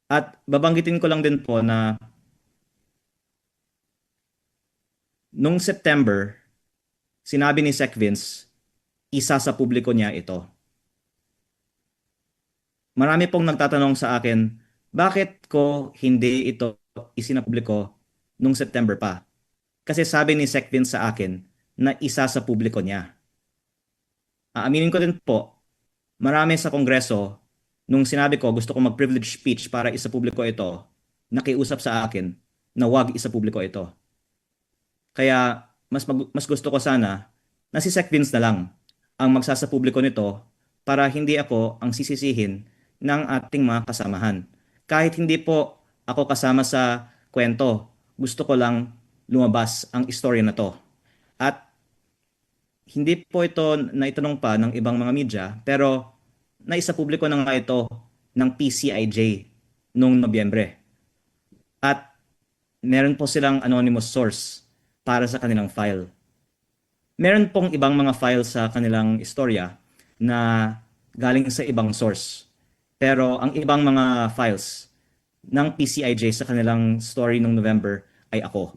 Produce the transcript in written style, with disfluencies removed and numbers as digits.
At babanggitin ko lang din po na nung September, sinabi ni Sec Vince, isa sa publiko niya ito. Marami pong nagtatanong sa akin, bakit ko hindi ito isinapubliko nung September pa? Kasi sabi ni Sec Vince sa akin na isa sa publiko niya. Aaminin ko din po, marami sa Kongreso, nung sinabi ko gusto ko mag-privilege speech para isa publiko ito, nakiusap sa akin na wag isa publiko ito. Kaya mas gusto ko sana na si Sec Vince na lang ang magsasapubliko nito para hindi ako ang sisisihin ng ating mga kasamahan. Kahit hindi po ako kasama sa kwento, gusto ko lang lumabas ang istorya na to. At hindi po ito naitanong pa ng ibang mga media, pero naisapubliko na nga ito ng PCIJ noong Nobyembre. At meron po silang anonymous source para sa kanilang file. Meron pong ibang mga files sa kanilang istorya na galing sa ibang source. Pero ang ibang mga files ng PCIJ sa kanilang story nung November ay ako.